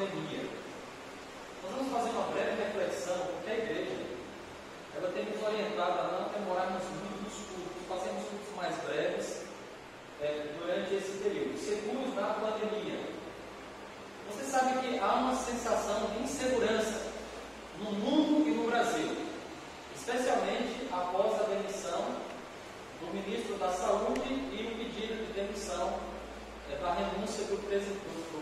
pandemia. Nós vamos fazer uma breve reflexão, porque a igreja ela tem nos orientado a não demorarmos muito nos cultos, fazemos cultos mais breves durante esse período, seguros na pandemia. Você sabe que há uma sensação de insegurança no mundo e no Brasil, especialmente após a demissão do ministro da Saúde e o pedido de demissão da renúncia do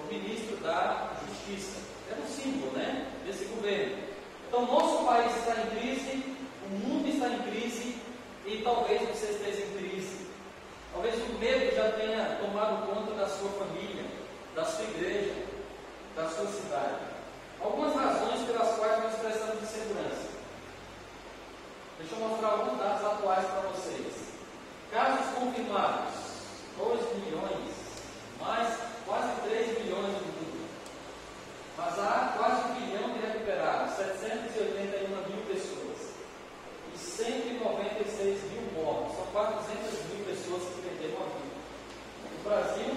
ministro da Justiça. É um símbolo, né, desse governo. Então, nosso país está em crise, o mundo está em crise e talvez você esteja em crise. Talvez o medo já tenha tomado conta da sua família, da sua igreja, da sua cidade. Algumas razões pelas quais nós precisamos de segurança. Deixa eu mostrar alguns dados atuais para vocês. Casos confirmados, 2 milhões, mais quase 3 milhões no mundo. Mas há quase 1 bilhão de recuperados, 781 mil pessoas. E 196 mil mortos, são 400 mil pessoas que perderam a vida. No Brasil,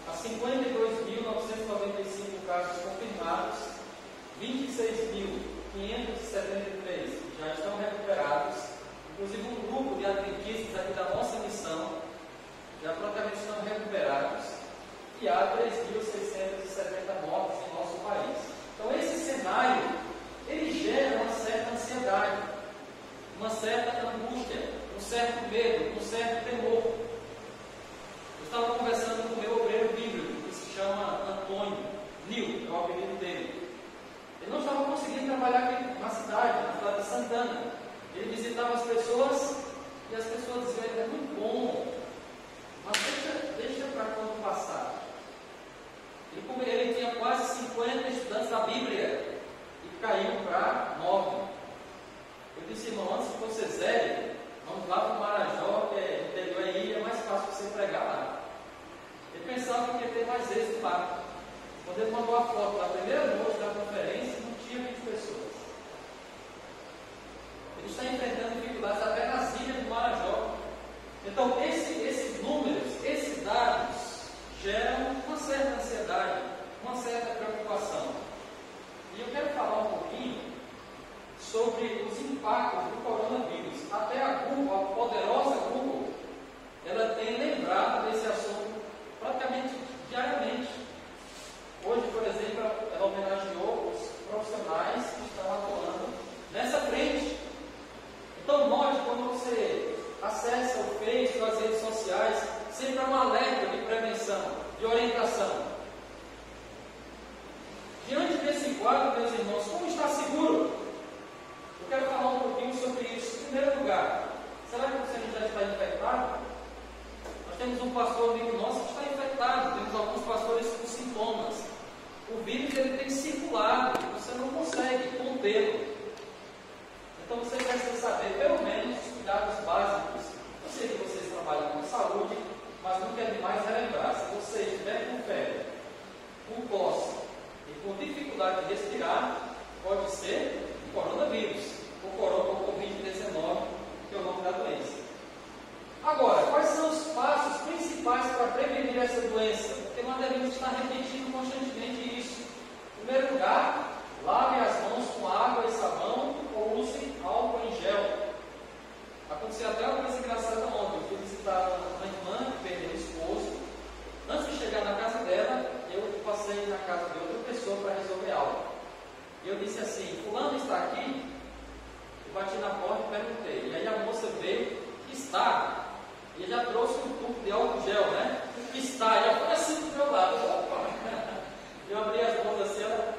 há 52.995 casos confirmados, 26.573 já estão recuperados. Inclusive, um grupo de adventistas aqui da nossa missão já praticamente estão recuperados. E há 3.670 mortes em nosso país. Então, esse cenário, ele gera uma certa ansiedade, uma certa angústia, um certo medo, um certo temor. Eu estava conversando com o meu obreiro bíblico, que se chama Antônio Nil, é o apelido dele. Ele não estava conseguindo trabalhar aqui na cidade de Santana. Ele visitava as pessoas e as pessoas diziam: é muito bom, mas deixa para quando passar. Ele tinha quase 50 estudantes da Bíblia e caiu para 9. Eu disse: irmão, antes que você zere, vamos lá para o Marajó, que é interior da ilha, é mais fácil você pregar lá. Ele pensava que ia ter mais êxito lá. Quando ele mandou a foto da primeira noite da conferência, não tinha 20 pessoas. Ele está enfrentando dificuldades até nas ilhas do Marajó. Então, esses números, esses dados, geram uma certa ansiedade, uma certa preocupação. E eu quero falar um pouquinho sobre os impactos do coronavírus. Até a Google, a poderosa Google, ela tem lembrado desse assunto praticamente diariamente. Hoje, por exemplo, ela homenageou os profissionais que estão atuando nessa frente. Então, note, quando você acessa o Face, as redes sociais, sempre há um alerta de prevenção, de orientação. Diante desse quadro, meus irmãos, como está seguro? Eu quero falar um pouquinho sobre isso. Em primeiro lugar, será que você já está infectado? Nós temos um pastor amigo nosso que está infectado, temos alguns pastores com sintomas. O vírus ele tem circulado, você não consegue contê-lo. Então você precisa saber, pelo menos, os cuidados básicos. Eu sei que vocês trabalham com saúde, mas não quero mais relembrar. Se você estiver com febre, com tosse e com dificuldade de respirar, pode ser o coronavírus, o Covid-19, que é o nome da doença. Agora, quais são os passos principais para prevenir essa doença? Porque nós devemos estar repetindo constantemente isso. Em primeiro lugar, lave as mãos com água e sabão ou use álcool em gel. Aconteceu até uma coisa engraçada ontem. Eu fui visitar uma irmã que perdeu o esposo. Antes de chegar na casa dela, eu passei na casa de outra pessoa para resolver algo. E eu disse assim: fulano está aqui? Eu bati na porta e perguntei. E aí a moça veio: está. E eu já trouxe um tubo de álcool gel, né? Está. E ela foi assim do meu lado. Eu abri as mãos assim, ela...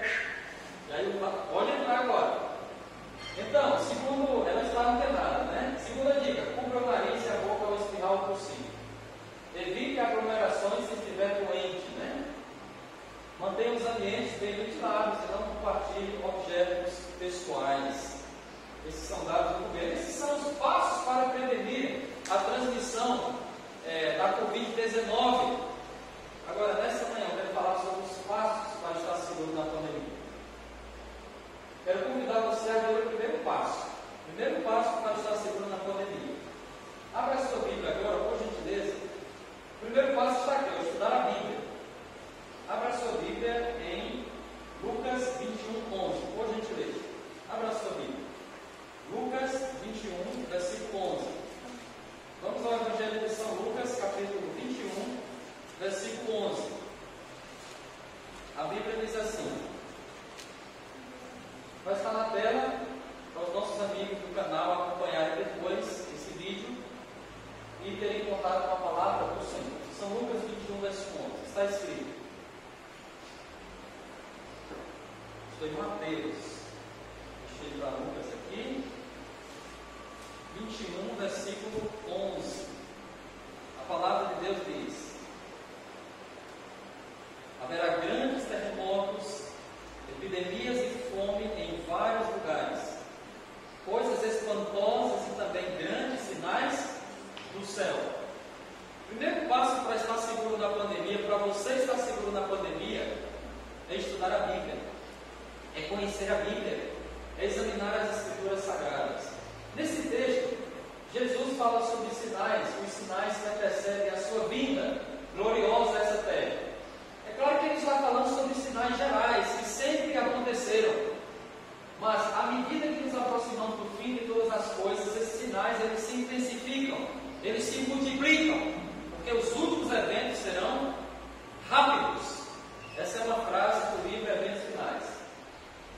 E aí eu falei: pode entrar agora. Então, segundo, ela está antenada, né? Segunda dica: cubra o nariz e a boca ao espirrar o possível. Evite aglomerações se estiver doente, né? Mantenha os ambientes bem ventilados e não compartilhe objetos pessoais. Esses são dados do governo. Esses são os passos para prevenir a transmissão da Covid-19. Agora, nessa manhã, eu quero falar sobre os passos para estar seguro na pandemia. Quero convidar você a ver o primeiro passo. O primeiro passo para estar seguro na pandemia. Abra a sua Bíblia agora, por gentileza. O primeiro passo está aqui: estudar a Bíblia. Abra a sua Bíblia em Lucas A Bíblia diz assim, vai estar na tela para os nossos amigos do canal acompanharem depois esse vídeo e terem contato com a palavra do Senhor. São Lucas 21, verso 11. Está escrito. Estou em Mateus. Deixa eu ir para Lucas aqui. 21, versículo 11. A palavra de Deus diz: haverá grandes terremotos, epidemias e fome em vários lugares, coisas espantosas e também grandes sinais do céu. O primeiro passo para estar seguro na pandemia, para você estar seguro na pandemia, é estudar a Bíblia, é conhecer a Bíblia, é examinar as Escrituras Sagradas. Nesse texto, Jesus fala sobre sinais, os sinais que antecedem a sua vinda gloriosa a essa terra. É claro que ele está falando sobre sinais gerais, que sempre aconteceram, mas à medida que nos aproximamos do fim de todas as coisas, esses sinais eles se intensificam, eles se multiplicam, porque os últimos eventos serão rápidos. Essa é uma frase do livro Eventos Finais.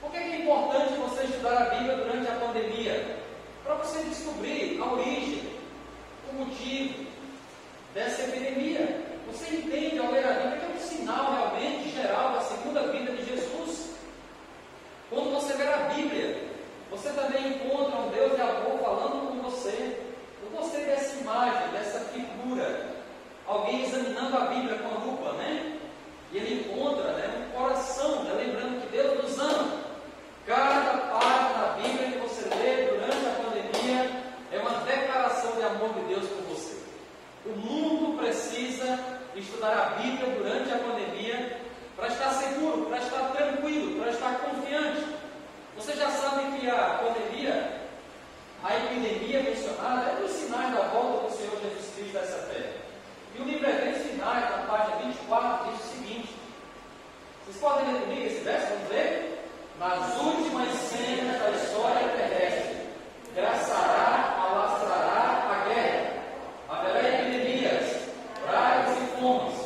Por que é importante você estudar a Bíblia durante a pandemia? Para você descobrir a origem, o motivo dessa epidemia. Você entende ao ler a Bíblia que é um sinal realmente geral da segunda vinda de Jesus. Quando você lê a Bíblia, você também encontra um Deus de amor falando com você. Eu gostei dessa imagem, dessa figura. Alguém examinando a Bíblia com a lupa, né? E ele encontra, né, um coração, né, lembrando que Deus nos ama. Cada página da Bíblia que você lê durante a pandemia é uma declaração de amor de Deus por você. O mundo precisa estudar a Bíblia durante a pandemia para estar seguro, para estar tranquilo, para estar confiante. Você já sabe que a pandemia, a epidemia mencionada, é dos sinais da volta do Senhor Jesus Cristo a essa terra. E o livro Eventos Finais, na página 24, diz o seguinte. Vocês podem ler comigo esse verso? Vamos ver? Nas últimas cenas da história terrestre, graçará, alastrará a guerra, haverá epidemias, pragas e fomes,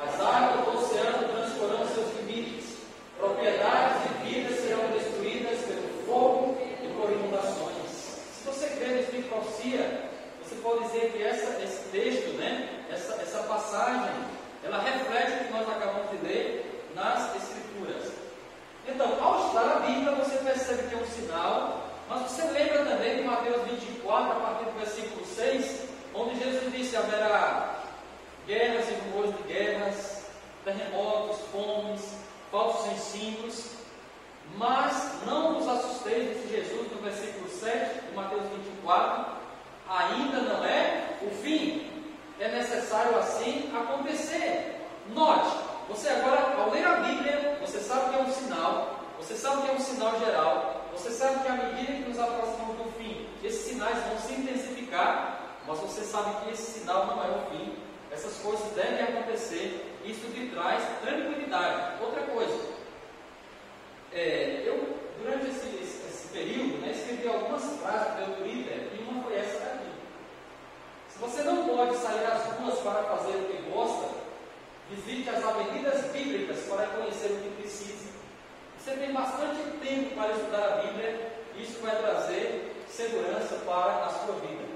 as águas do oceano transporão seus limites, propriedades e vidas serão destruídas pelo fogo e por inundações. Se você crê no Espírito de profecia, você pode dizer que esse texto, né, essa passagem, ela reflete o que nós acabamos de ler nas Escrituras. Então, ao estudar a Bíblia, você percebe que é um sinal, mas você lembra também de Mateus 24, a partir do versículo 6, onde Jesus disse: haverá guerras e rumores de guerras, terremotos, fomes, falsos ensinos, mas não vos assusteis, disse Jesus no versículo 7 de Mateus 24, ainda não é o fim, é necessário assim acontecer. Note, você agora, ao ler a Bíblia, você sabe que é um sinal, você sabe que é um sinal geral, você sabe que à medida que nos aproximamos do fim, esses sinais vão se intensificar, mas você sabe que esse sinal não é o fim, essas coisas devem acontecer, isso te traz tranquilidade. Outra coisa, eu, durante esse período, né, escrevi algumas frases no meu Twitter, e uma foi essa daqui. Se você não pode sair às ruas para fazer o que gosta, visite as avenidas bíblicas para conhecer o que precisa. Você tem bastante tempo para estudar a Bíblia, e isso vai trazer segurança para a sua vida.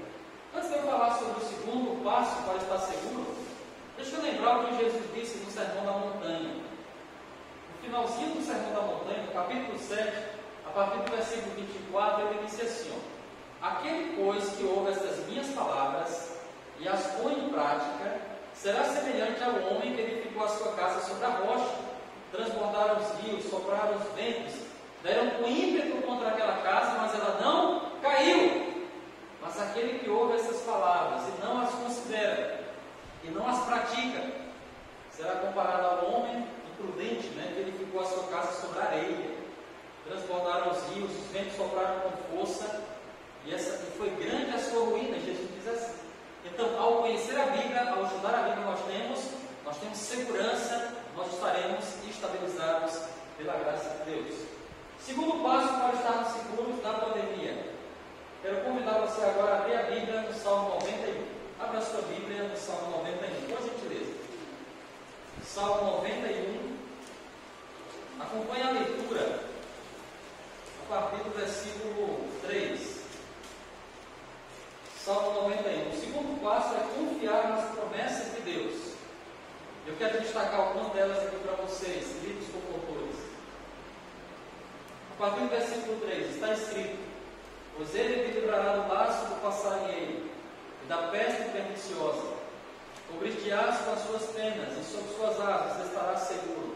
Antes de eu falar sobre o segundo passo para estar seguro, deixa eu lembrar o que Jesus disse no Sermão da Montanha. No finalzinho do Sermão da Montanha, no capítulo 7, a partir do versículo 24, ele disse assim: aquele, pois, que ouve estas minhas palavras e as põe em prática, será semelhante ao homem que edificou a sua casa sobre a rocha. Transbordaram os rios, sopraram os ventos, deram com ímpeto contra aquela casa, mas ela não caiu. Mas aquele que ouve essas palavras e não as considera, e não as pratica, será comparado ao homem imprudente, né, que edificou a sua casa sobre a areia. Transbordaram os rios, os ventos sopraram com força, e foi grande a sua ruína. Jesus diz assim. Então, ao conhecer a Bíblia, ao estudar a Bíblia, nós temos segurança, nós estaremos estabilizados pela graça de Deus. Segundo passo para estarmos seguros na pandemia. Quero convidar você agora a abrir a Bíblia no Salmo 91. Abra a sua Bíblia no Salmo 91, por gentileza. Salmo 91, Acompanhe a leitura a partir do versículo 3. Salmo 91. O segundo passo é confiar nas promessas de Deus. Eu quero destacar algumas delas aqui para vocês, queridos comportores. A partir do versículo 3 está escrito: pois ele te livrará do laço do passarinheiro e da peste perniciosa. Cobrir-te-ás com as suas penas, e sob suas asas estarás seguro.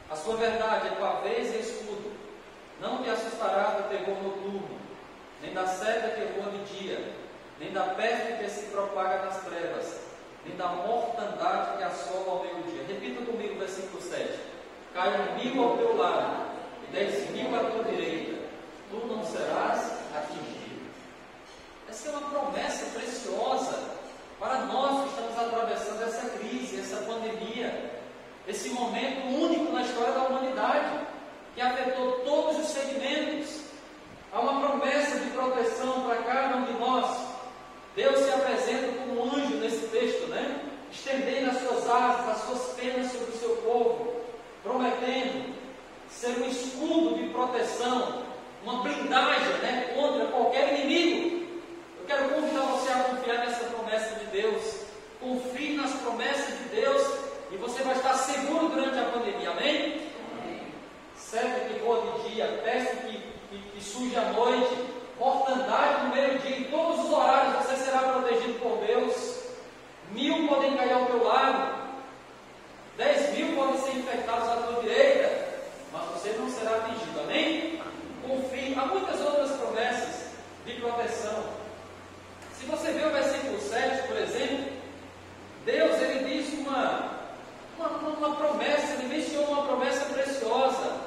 A sua verdade é pavês e escudo. Não te assustarás do terror noturno, nem da seta que voa de dia, nem da peste que se propaga nas trevas, nem da mortandade que assola ao meio-dia. Repita comigo o versículo 7. Caiam 1000 ao teu lado, e 10.000 à tua direita, tu não serás atingido. Essa é uma promessa preciosa para nós que estamos atravessando essa crise, essa pandemia, esse momento único na história da humanidade, que afetou todos os segmentos. Há uma promessa de proteção para cada um de nós. Deus se apresenta como um anjo nesse texto, né? Estendendo as suas asas, as suas penas sobre o seu povo, prometendo ser um escudo de proteção, uma blindagem, né, contra qualquer inimigo. Eu quero convidar você a confiar nessa promessa de Deus. Confie nas promessas de Deus e você vai estar seguro durante a pandemia, amém? Seta que voa de dia, peste que surge à noite, mortandade no meio-dia, em todos os horários você será protegido por Deus. 1000 podem cair ao teu lado, 10.000 podem ser infectados à tua direita, mas você não será atingido, amém? Confie. Há muitas outras promessas de proteção. Se você vê o versículo 7, por exemplo, Deus, ele diz uma promessa, ele menciona uma promessa preciosa: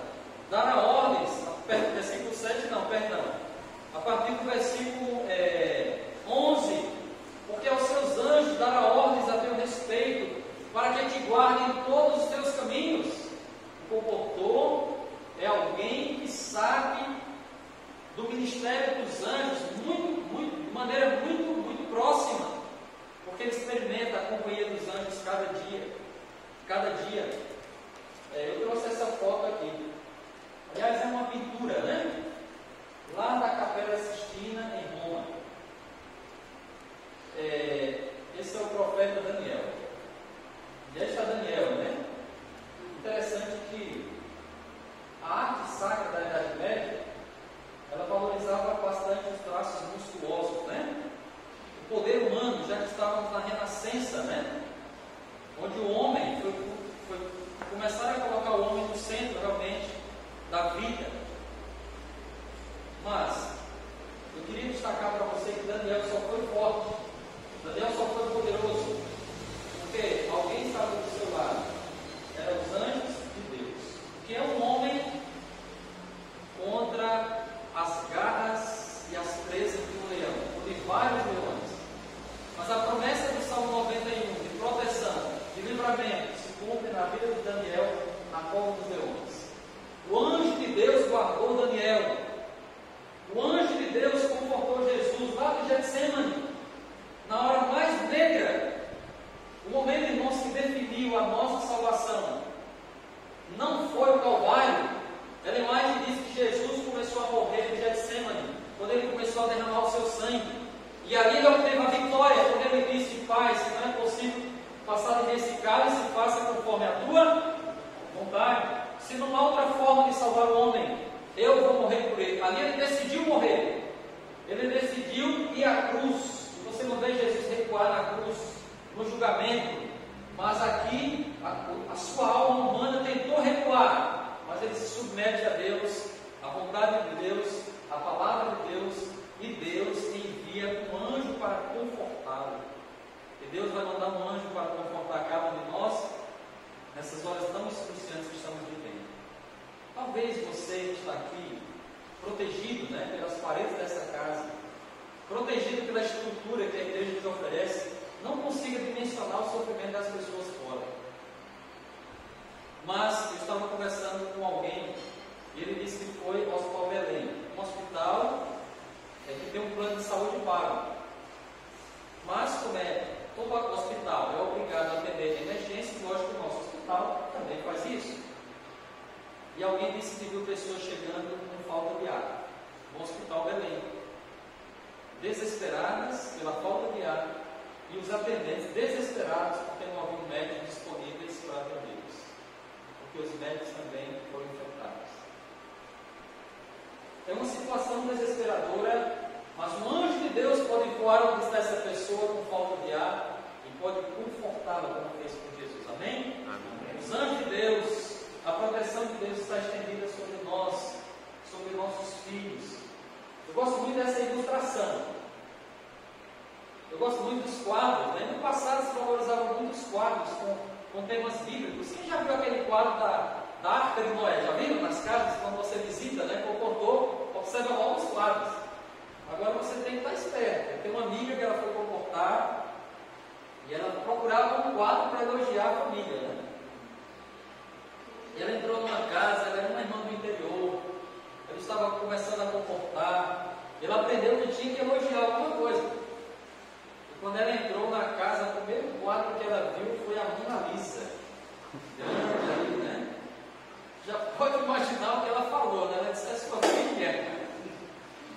dará ordens, versículo 7 não, perdão, a partir do versículo 11, porque aos seus anjos dará ordens a teu respeito, para que te guardem em todos os teus caminhos. O comportor é alguém que sabe do ministério dos anjos de maneira muito próxima, porque ele experimenta a companhia dos anjos cada dia. Eu trouxe essa foto aqui. Aliás, é uma pintura, né? Lá da Capela Sistina, em Roma. Esse é o profeta Daniel. Já está Daniel, né? Interessante que a arte sacra da Idade Média, ela valorizava bastante os traços musculosos, né? O poder humano, já que estávamos na Renascença, né? Onde o homem começaram a colocar o homem no centro realmente da vida. Mas eu queria destacar para você que Daniel só foi forte, Daniel só foi poderoso porque alguém estava do seu lado. Eram os anjos de Deus, que é um homem contra as garras e as presas de um leão, ou de vários leões. Mas a promessa do Salmo 91 de proteção, de livramento, se cumpre na vida de Daniel na cova dos leões. O anjo de Deus guardou Daniel. O anjo de Deus confortou Jesus lá no Getsemane, na hora mais negra. O momento, irmãos, que definiu a nossa salvação não foi o Calvário. Ela imagem diz que Jesus começou a morrer no Getsemane, quando ele começou a derramar o seu sangue. E ali ele obteve a vitória, quando ele disse: Pai, se não é possível passar desse cálice, faça conforme a tua vontade. Se não há outra forma de salvar o homem, eu vou morrer por ele. Ali ele decidiu morrer. Ele decidiu ir à cruz. E você não vê Jesus recuar na cruz, no julgamento. Mas aqui, a sua alma humana tentou recuar. Mas ele se submete a Deus, à vontade de Deus, à palavra de Deus. E Deus envia um anjo para confortá-lo. E Deus vai mandar um anjo para confortar cada um de nós nessas horas tão excruciantes que estamos vivendo. Talvez você está aqui protegido, né, pelas paredes dessa casa, protegido pela estrutura que a igreja nos oferece, não consiga dimensionar o sofrimento das pessoas fora. Mas eu estava conversando com alguém e ele disse que foi ao Hospital Belém, um hospital que tem um plano de saúde pago. Mas como todo hospital é obrigado a atender de emergência, lógico que o nosso hospital também faz isso. e alguém disse que viu pessoas chegando com falta de ar no Hospital Belém, desesperadas pela falta de ar, e os atendentes desesperados porque não havia médicos disponíveis para atendê-los, porque os médicos também foram infectados. É uma situação desesperadora, mas um anjo de Deus pode voar onde está essa pessoa com falta de ar e pode confortá-la, como fez com Jesus. Amém? Amém. Os anjos de Deus, a proteção de Deus está estendida sobre nós, sobre nossos filhos. Eu gosto muito dessa ilustração. Eu gosto muito dos quadros, né? No passado se valorizavam muito os quadros com temas bíblicos. Quem já viu aquele quadro da Arca de Noé? Já viram nas casas, quando você visita, né? Comportou, observa logo os quadros. Agora você tem que estar esperto. Eu tenho uma amiga que ela foi comportar e ela procurava um quadro para elogiar a família, né? E ela entrou numa casa, ela era uma irmã do interior, ela estava começando a comportar, e ela aprendeu que tinha que elogiar alguma coisa. E quando ela entrou na casa, o primeiro quadro que ela viu foi a Mona Lisa. Grande ali, né? Já pode imaginar o que ela falou, né? Ela disse: "É sua filha."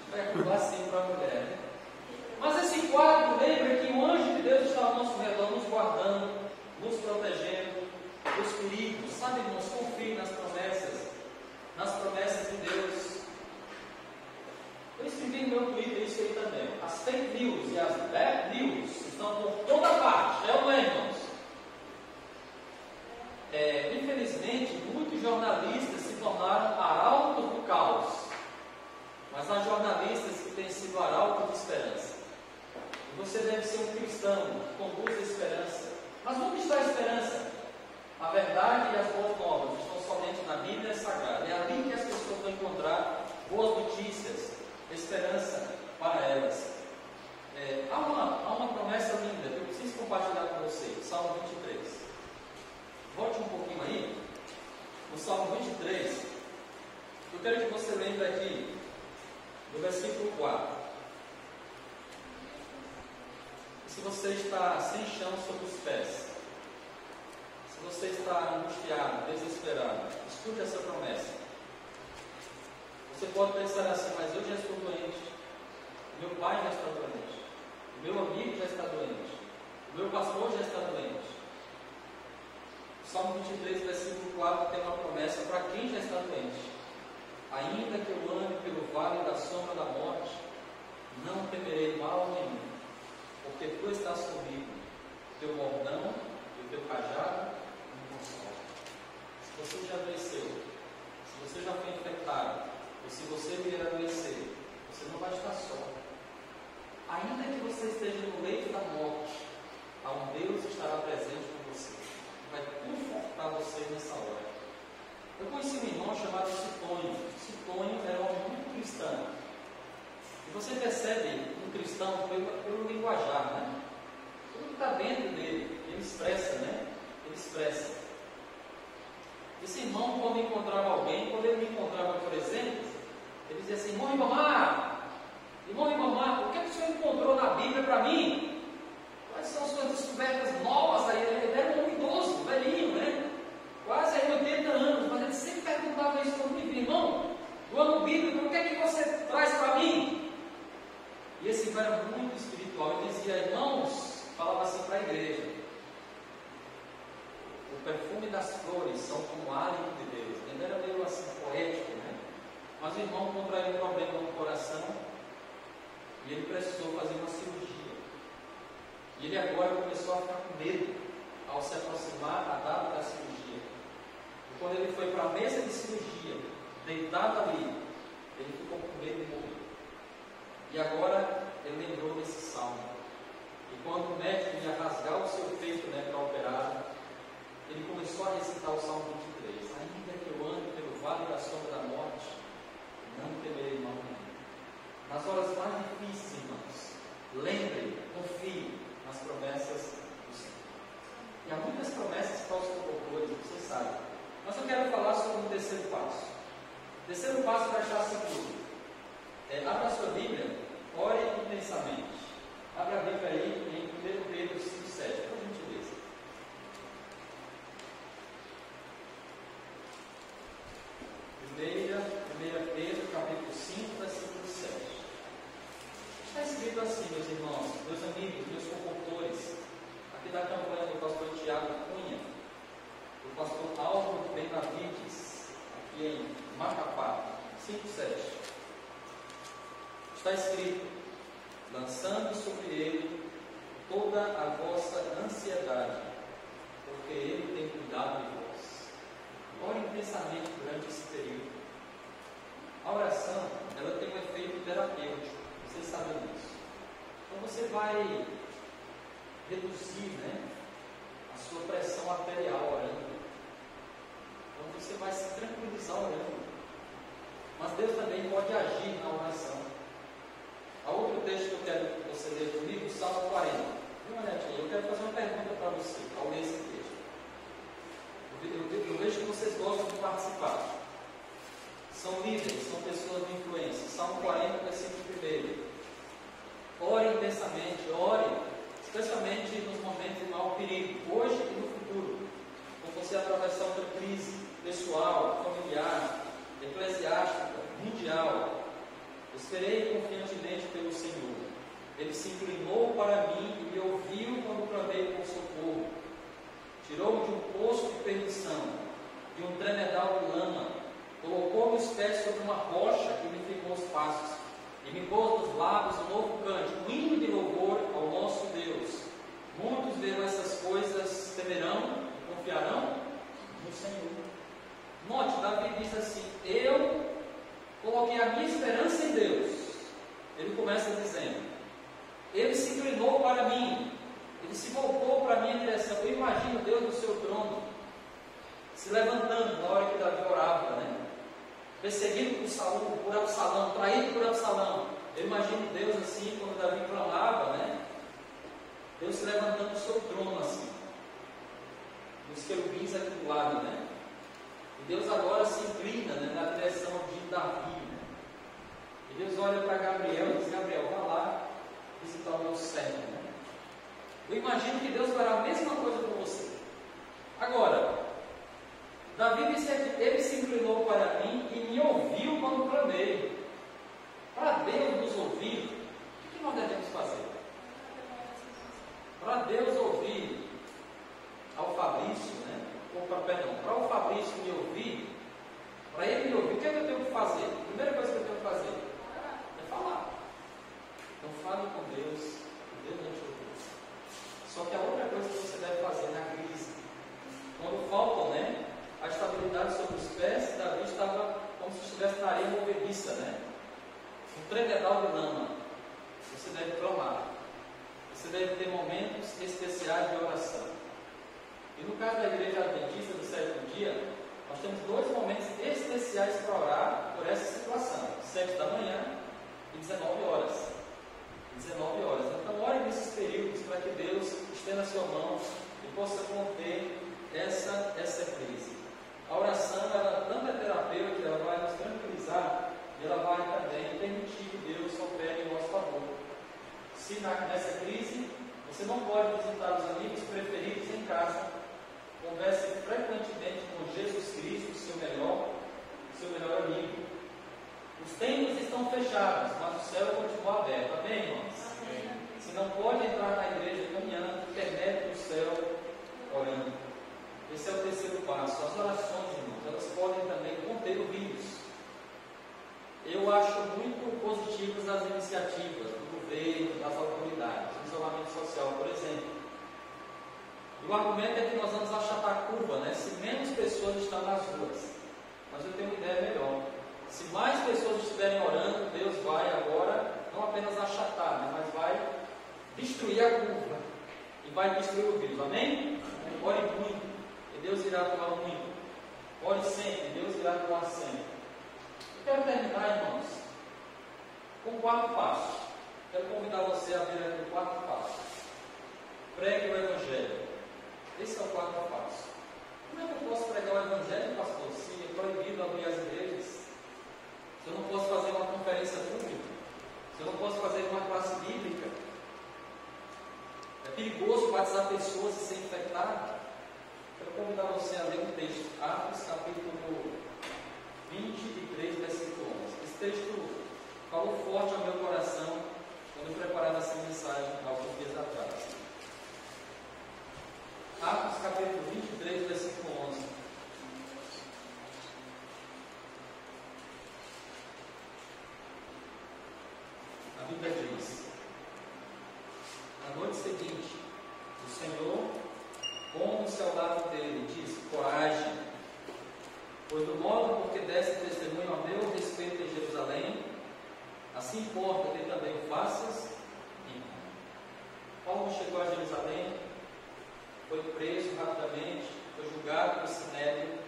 Vai acabar assim para a mulher, né? Mas esse quadro lembra que o anjo de Deus está ao nosso redor, nos guardando, nos protegendo dos perigos. Sabe, irmãos, confie nas promessas de Deus. Eu escrevi no meu Twitter isso aí também. As fake news e as bad news estão por toda parte, é ou não é, irmãos? Infelizmente, muitos jornalistas se tornaram arautos do caos, mas há jornalistas que têm sido arautos de esperança. E você deve ser um cristão que conduz a esperança. Mas onde está a esperança? A verdade e as boas novas estão somente na Bíblia Sagrada. É ali que as pessoas vão encontrar boas notícias, esperança para elas. Há uma promessa linda que eu preciso compartilhar com vocês. Salmo 23. Volte um pouquinho aí. No Salmo 23. Eu quero que você lembre aqui do versículo 4. Se você está sem chão sob os pés, se você está angustiado, desesperado, escute essa promessa. Você pode pensar assim: mas eu já estou doente, meu pai já está doente, o meu amigo já está doente, o meu pastor já está doente. O Salmo 23, versículo 4 tem uma promessa para quem já está doente: ainda que eu ande pelo vale da sombra da morte, não temerei mal nenhum, porque tu estás comigo, teu bordão e o teu cajado me consolam. Se você já adoeceu, se você já foi infectado, ou se você vier adoecer, você não vai estar só. Ainda que você esteja no leito da morte, há um Deus que estará presente com você, vai confortar você nessa hora. Eu conheci um irmão chamado Citonho. Citonho era um homem muito cristão. E você percebe um cristão pelo linguajar, né? Tudo que está dentro dele, ele expressa, né? Ele expressa. Esse irmão, quando encontrava alguém, quando ele me encontrava, por exemplo, ele dizia assim: irmão Ribamar, o que o senhor encontrou na Bíblia para mim? Quais são as suas descobertas novas aí? Ele era um homem idoso, velhinho, né? Quase aí 80 anos, mas ele sempre perguntava isso para mim: irmão, do ano bíblico, o que é que você traz para mim? E esse irmão era muito espiritual. Ele dizia: irmãos, falava assim para a igreja: o perfume das flores são como o hálito de Deus. Ele era meio assim poético, né? Mas o irmão contraiu um problema no coração e ele precisou fazer uma cirurgia. E ele agora começou a ficar com medo ao se aproximar da data da cirurgia. E quando ele foi para a mesa de cirurgia, deitado ali, ele ficou com medo de morrer. E agora ele lembrou desse salmo. E quando o médico ia rasgar o seu peito, né, para operar, ele começou a recitar o Salmo 23. Ainda que eu ande pelo vale da sombra da morte, não temerei mal nenhum. Nas horas mais difíceis, irmãos, lembre, confie nas promessas do Senhor. E há muitas promessas para os comportadores, vocês sabem. Mas eu quero falar sobre o terceiro passo. O terceiro passo para achar seguro. Abra a sua Bíblia, ore intensamente. Abra a Bíblia aí em 1 Pedro 5,7, por gentileza. 1 Pedro, capítulo 5, versículo 7. Está escrito assim, meus irmãos, meus amigos, meus comportores, aqui da campanha do pastor Tiago Cunha, do pastor Álvaro Benavides, aqui em Macapá, 5:7. Está escrito: lançando sobre ele toda a vossa ansiedade, porque ele tem cuidado de vós. Ore intensamente durante esse período. A oração, ela tem um efeito terapêutico, vocês sabem disso. Então você vai reduzir, a sua pressão arterial orando. Então você vai se tranquilizar orando. Mas Deus também pode agir na oração. Há outro texto que eu quero que você leia comigo, Salmo 40. Dê uma olhadinha. Eu quero fazer uma pergunta para você, ao ler esse texto. Eu vejo que vocês gostam de participar. São líderes, são pessoas de influência. Salmo 40, versículo 1. Ore intensamente, ore, especialmente nos momentos de maior perigo, hoje e no futuro. Quando você atravessar outra crise pessoal, familiar, eclesiástica, mundial, esperei confiantemente pelo Senhor. Ele se inclinou para mim e me ouviu quando clamei por socorro. Tirou-me de um poço de perdição, de um tremedal de lama, colocou meus pés sobre uma rocha e me firmou os passos, e me pôs nos lábios um novo cântico, um hino de louvor ao nosso Deus. Muitos verão essas coisas, temerão e confiarão no Senhor. Note, Davi diz assim: eu coloquei a minha esperança em Deus. Ele começa dizendo: ele se inclinou para mim, ele se voltou para a minha direção. Eu imagino Deus no seu trono, se levantando na hora que Davi orava, perseguido por Saul, por Absalão, traído por Absalão. Eu imagino Deus assim, quando Davi clamava, Deus se levantando do seu trono assim, os querubins aqui do lado, E Deus agora se inclina, na direção de Davi, E Deus olha para Gabriel e diz: Gabriel, vá lá visitar o meu servo, Eu imagino que Deus fará a mesma coisa com você. Agora, Davi disse que ele se inclinou para mim e me ouviu quando clamei. Para Deus nos ouvir, o que nós devemos fazer? Para Deus ouvir ao Fabrício, para o Fabrício me ouvir, para ele me ouvir, o que é que eu tenho que fazer? A primeira coisa que eu tenho que fazer é falar. Então fale com Deus, e Deus não te ouve. Só que a outra coisa que você deve fazer na crise, quando faltam, a estabilidade sobre os pés, Davi estava como se estivesse na areia movediça, um tremedal de lama. Você deve clamar. Você deve ter momentos especiais de oração. E no caso da Igreja Adventista do Sétimo Dia, nós temos 2 momentos especiais para orar por essa situação: 7 da manhã e 19 horas. 19 horas. Então, ore nesses períodos para que Deus estenda a sua mão e possa conter essa crise. A oração, ela tanto é terapêutica, ela vai nos tranquilizar e ela vai também permitir que Deus opere em nosso favor. Se nessa crise você não pode visitar os amigos preferidos em casa, converse frequentemente com Jesus Cristo, seu melhor amigo. Os templos estão fechados, mas o céu continua aberto. Amém, irmãos? Amém. Se não pode entrar na igreja caminhando, internet do céu orando. Esse é o terceiro passo. As orações, irmãos, elas podem também conter o vírus. Eu acho muito positivas as iniciativas do governo, das autoridades, o isolamento social, por exemplo. E o argumento é que nós vamos achatar a curva, se menos pessoas estão nas ruas. Mas eu tenho uma ideia melhor. Se mais pessoas estiverem orando, Deus vai agora não apenas achatar, mas vai destruir a curva e vai destruir o vírus. Amém? Ore muito e Deus irá atuar muito. Ore sempre e Deus irá atuar sempre. Eu quero terminar, irmãos, com o 4º passo. Quero convidar você a ver aqui o 4º passo. Pregue o Evangelho. Esse é o 4º passo. Como é que eu posso pregar o Evangelho, pastor, se é proibido abrir as igrejas? Se eu não posso fazer uma conferência pública? Se eu não posso fazer uma classe bíblica? É perigoso batizar pessoas e ser infectado? Quero convidar você a ler um texto, Atos capítulo 20 texto falou forte ao meu coração quando eu preparava essa mensagem há alguns dias atrás. Atos capítulo 23, versículo 11. A Bíblia diz: na noite seguinte, o Senhor, pondo-se ao lado dele, disse: coragem, pois do modo porque deste testemunho a meu respeito em Jerusalém, assim importa que também o faças em mim. Paulo chegou a Jerusalém, foi preso rapidamente, foi julgado pelo Sinédrio,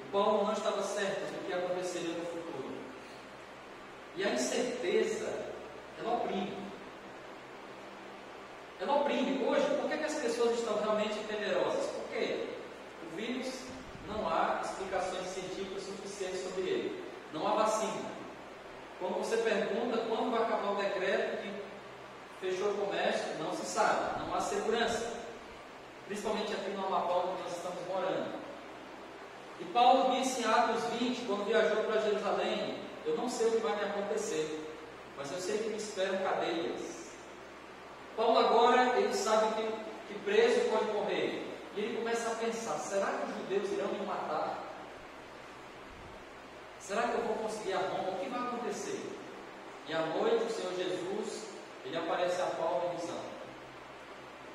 e Paulo não estava certo do que aconteceria no futuro. E a incerteza, ela oprime. Ela oprime. Hoje, por que as pessoas estão realmente temerosas? Porque o vírus, não há explicações científicas suficientes sobre ele. Não há vacina. Quando você pergunta quando vai acabar o decreto que fechou o comércio, não se sabe. Não há segurança. Principalmente aqui no Amapá, onde nós estamos morando. E Paulo disse em Atos 20, quando viajou para Jerusalém: eu não sei o que vai me acontecer, mas eu sei que me esperam cadeias. Paulo agora, ele sabe que preso pode morrer. E ele começa a pensar: será que os judeus irão me matar? Será que eu vou conseguir a Roma? O que vai acontecer? E à noite o Senhor Jesus, ele aparece a Paulo em visão.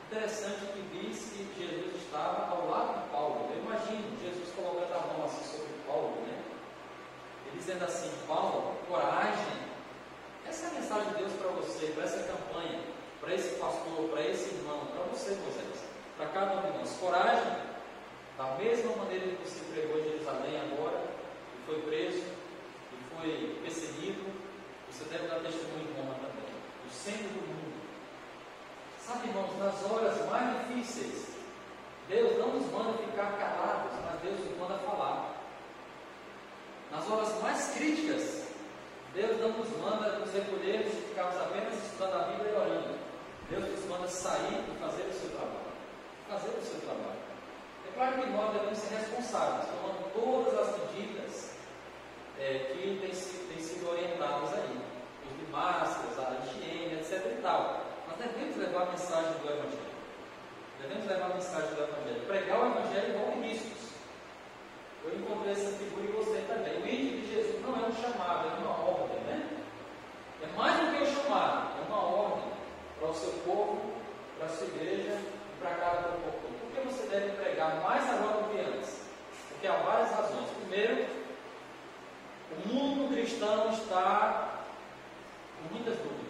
Interessante que diz que Jesus estava ao lado de Paulo. Eu imagino Jesus colocando a mão assim sobre Paulo, né? Ele dizendo assim: Paulo, coragem. Essa é a mensagem de Deus para você, para essa campanha, para esse pastor, para esse irmão, para você, Moisés, para cada um de nós. Coragem, da mesma maneira que você pregou em Jerusalém agora, e foi preso, e foi perseguido, você deve dar testemunho em Roma também, no centro do mundo. Sabe, irmãos, nas horas mais difíceis, Deus não nos manda ficar calados, mas Deus nos manda falar. Nas horas mais críticas, Deus não nos manda nos recolhermos e ficarmos apenas estudando a Bíblia e orando. Deus nos manda sair e fazer o seu trabalho. Fazer o seu trabalho. É claro que nós devemos ser responsáveis, tomando todas as medidas que têm sido orientadas aí. Os de máscaras, a higiene, etc. e tal. Mas devemos levar a mensagem do Evangelho. Devemos levar a mensagem do Evangelho. Pregar o Evangelho envolve riscos. Eu encontrei essa figura e gostei também. O ídolo de Jesus não é um chamado, é uma ordem, né? É mais do que um chamado, é uma ordem para o seu povo, para a sua igreja e para cada povo. Por que você deve pregar mais agora do que antes? Porque há várias razões. Primeiro, o mundo cristão está com muitas dúvidas.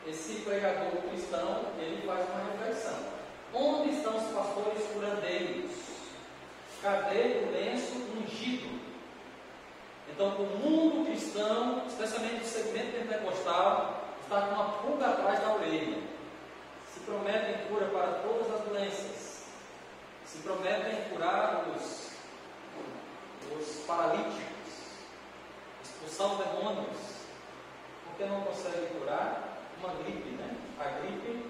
Esse pregador cristão, ele faz uma reflexão: onde estão os pastores curandeiros? Cadê o lenço ungido? Então, o mundo cristão, especialmente o segmento pentecostal, está com uma pulga atrás da orelha. Se prometem cura para todas as doenças, se prometem curar os paralíticos, expulsar demônios. Por que não conseguem curar uma gripe, né? A gripe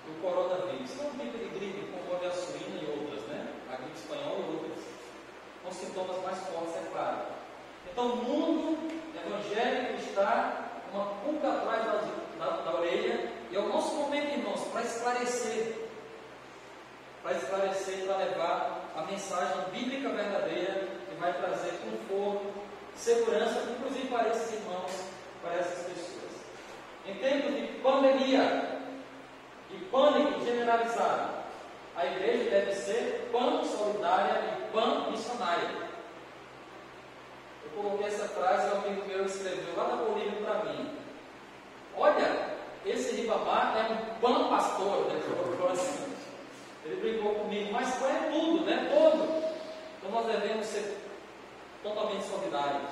do coronavírus. Não gripe de gripe como a suína e outras, né? A gripe espanhola e outras. Com sintomas mais fortes, é claro. Então, o mundo evangélico está com uma pulga atrás da orelha, e é o nosso momento, irmãos, para esclarecer, para levar a mensagem bíblica verdadeira, que vai trazer conforto, segurança, inclusive para esses irmãos, para essas pessoas. Em tempos de pandemia e pânico generalizado, a igreja deve ser pan-solidária e pan-missionária. Eu coloquei essa frase que um amigo meu escreveu lá da Bolívia para mim. Olha, esse Ribamar é um pan-pastor, né? Assim. Ele brincou comigo, mas pan é tudo, né? Todo. Então nós devemos ser totalmente solidários,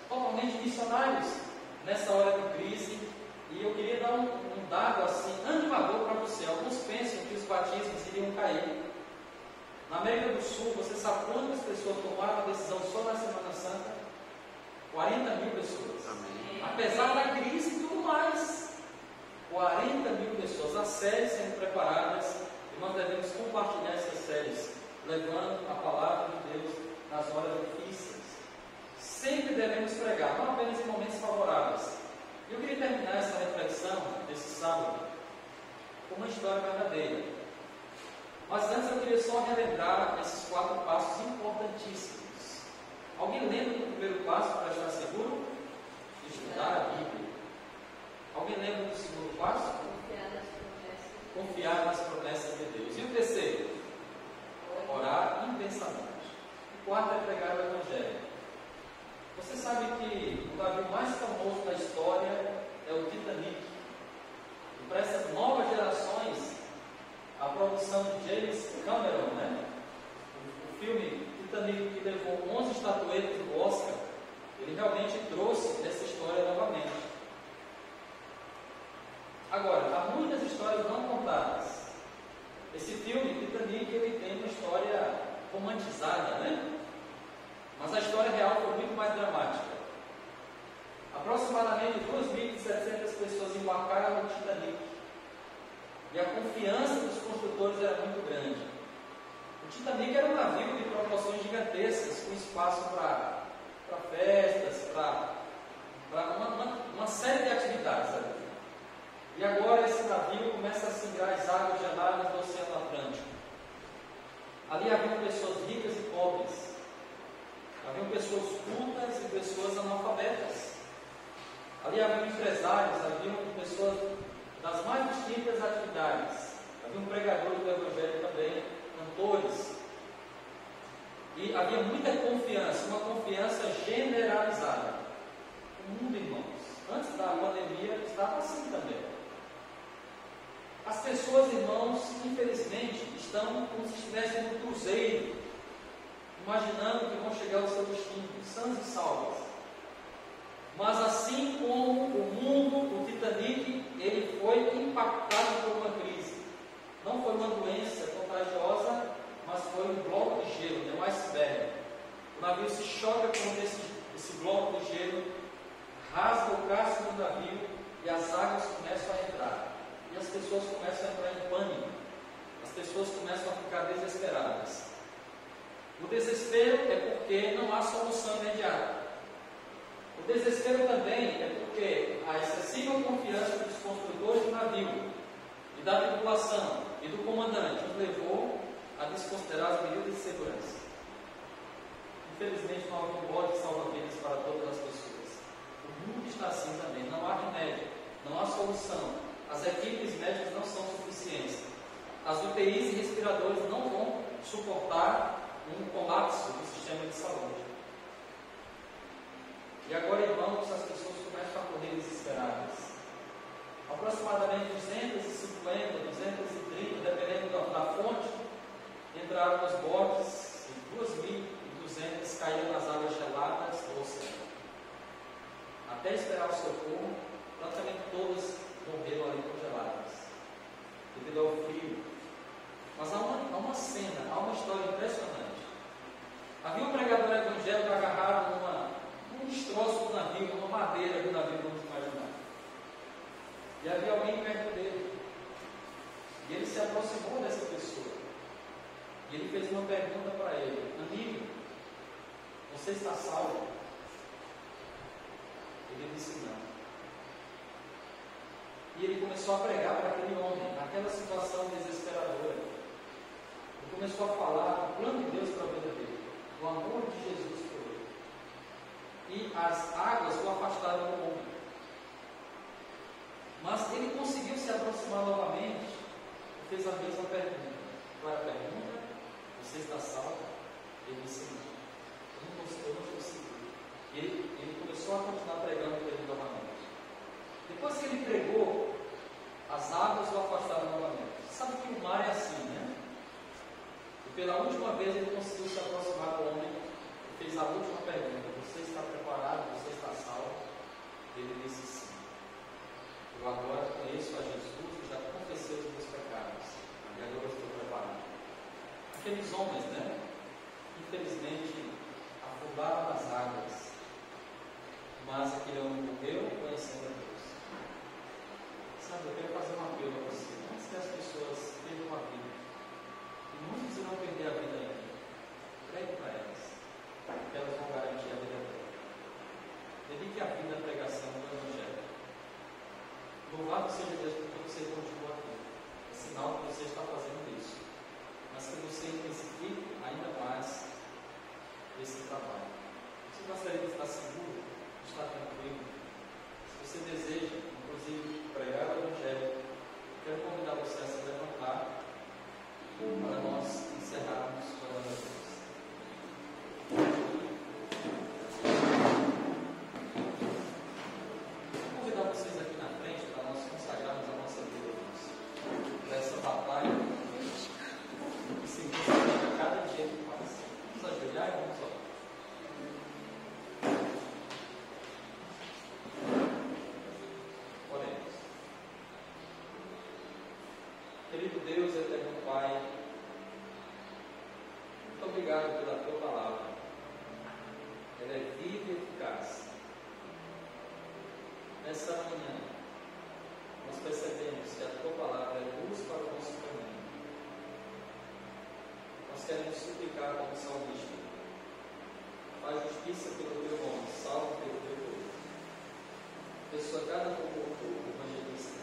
totalmente missionários nessa hora de crise. E eu queria dar um dado assim, animador para você. Alguns pensam que os batismos iriam cair. Na América do Sul, você sabe quantas pessoas tomaram a decisão só na Semana Santa? 40 mil pessoas. Amém. Apesar da crise e tudo mais. 40 mil pessoas. As séries sendo preparadas, e nós devemos compartilhar essas séries, levando a palavra de Deus nas horas difíceis. Eu queria terminar essa reflexão desse sábado com uma história verdadeira. Mas antes eu queria só relembrar esses 4 passos importantíssimos. Alguém lembra do primeiro passo para estar seguro? Estudar a Bíblia. Alguém lembra do segundo passo? Confiar nas promessas de Deus. E o terceiro? Orar intensamente. O quarto é pregar o Evangelho. Você sabe que o navio mais famoso da história é o Titanic. E para essas novas gerações, a produção de James Cameron, né? O filme Titanic, que levou 11 estatuetas do Oscar, ele realmente trouxe essa história novamente. Agora, há muitas histórias não contadas. Esse filme, Titanic, ele tem uma história romantizada, né? Mas a história real foi muito mais dramática. Aproximadamente 2.700 pessoas embarcaram no Titanic. E a confiança dos construtores era muito grande. O Titanic era um navio de proporções gigantescas, com espaço para festas, para uma série de atividades ali. E agora esse navio começa a singrar as águas geladas do Oceano Atlântico. Ali haviam pessoas ricas e pobres. Haviam pessoas cultas e pessoas analfabetas. Ali haviam empresários, haviam pessoas das mais distintas atividades. Haviam pregadores do Evangelho também, cantores. E havia muita confiança, uma confiança generalizada. O mundo, irmãos, antes da pandemia, estava assim também. As pessoas, irmãos, infelizmente, estão como se estivessem no cruzeiro, imaginando que vão chegar ao seu destino, sãs e salvas. Mas assim como o mundo, o Titanic, ele foi impactado por uma crise. Não foi uma doença contagiosa, mas foi um bloco de gelo, um iceberg. O navio se choca contra esse bloco de gelo, rasga o casco do navio e as águas começam a entrar. E as pessoas começam a entrar em pânico. As pessoas começam a ficar desesperadas. O desespero é porque não há solução imediata. O desespero também é porque a excessiva confiança dos construtores do navio e da tripulação e do comandante os levou a desconsiderar as medidas de segurança. Infelizmente não há um bote salva-vidas para todas as pessoas. O mundo está assim também. Não há remédio, não há solução. As equipes médicas não são suficientes. As UTIs e respiradores não vão suportar um colapso do sistema de saúde. E agora, irmãos, as pessoas começam a correr desesperadas. Aproximadamente 250, 230, dependendo da fonte, entraram nos botes e 2.200 caíram nas águas geladas do oceano. Até esperar o socorro, praticamente todas morreram ali congeladas, devido ao frio. Mas há uma cena, há uma história impressionante. Havia um pregador evangélico agarrado num destroço do navio, numa madeira do navio, vamos imaginar. E havia alguém perto dele. E ele se aproximou dessa pessoa. E ele fez uma pergunta para ele: amigo, você está salvo? Ele disse não. E ele começou a pregar para aquele homem, naquela situação desesperadora. Ele começou a falar do plano de Deus para a vida dele, do amor de Jesus por ele. E as águas o afastaram do homem. Mas ele conseguiu se aproximar novamente e fez a mesma pergunta. Qual é a pergunta? Você está salvo? Ele disse não. Eu não consegui. E ele começou a continuar pregando para ele novamente. Depois que ele pregou, as águas o afastaram novamente. Sabe que o mar é assim, né? E pela última vez ele conseguiu se aproximar do homem e fez a última pergunta: você está preparado? Você está salvo? Ele disse sim. Eu agora conheço a Jesus e já confessei os meus pecados. E agora estou preparado. Aqueles homens, né? Infelizmente, afundaram nas águas. Mas aquele homem morreu conhecendo a Deus. Sabe, eu quero fazer um apelo a você. Antes que as pessoas percam a vida, e muitos irão perder a vida ainda, pregue para elas. desse trabalho. Você gostaria de estar seguro, de estar tranquilo? Se você deseja, inclusive, pregar o Evangelho, quero convidar você a se levantar para nós encerrarmos orando a Deus. Vou convidar vocês aqui na frente para nós consagrarmos a nossa vida, irmãos, para essa batalha que se inicia a cada dia que passa. Vamos ajoelhar, irmãos? Oremos. Querido Deus, eterno Pai, muito obrigado pela Tua palavra. Ela é viva e eficaz. Nessa manhã, nós percebemos que a Tua palavra é luz para o nosso caminho. Nós queremos suplicar como salmista: faz justiça pelo Teu nome, salve pelo Teu povo. Abençoa cada promotor, evangelista,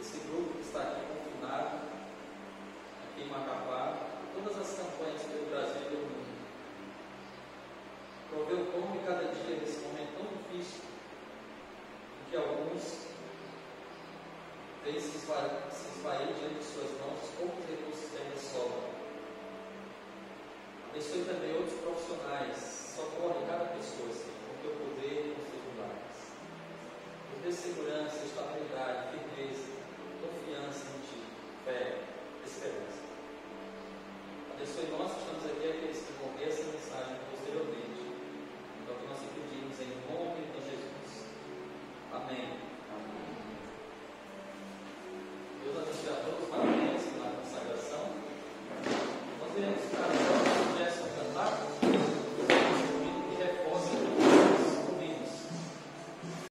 esse grupo que está aqui confinado, aqui em Macapá, todas as campanhas pelo Brasil e pelo mundo. Provê o pão de cada dia nesse momento tão difícil, em que alguns têm se esvair diante de suas mãos, os poucos recursos que ainda sobram. Abençoe também outros profissionais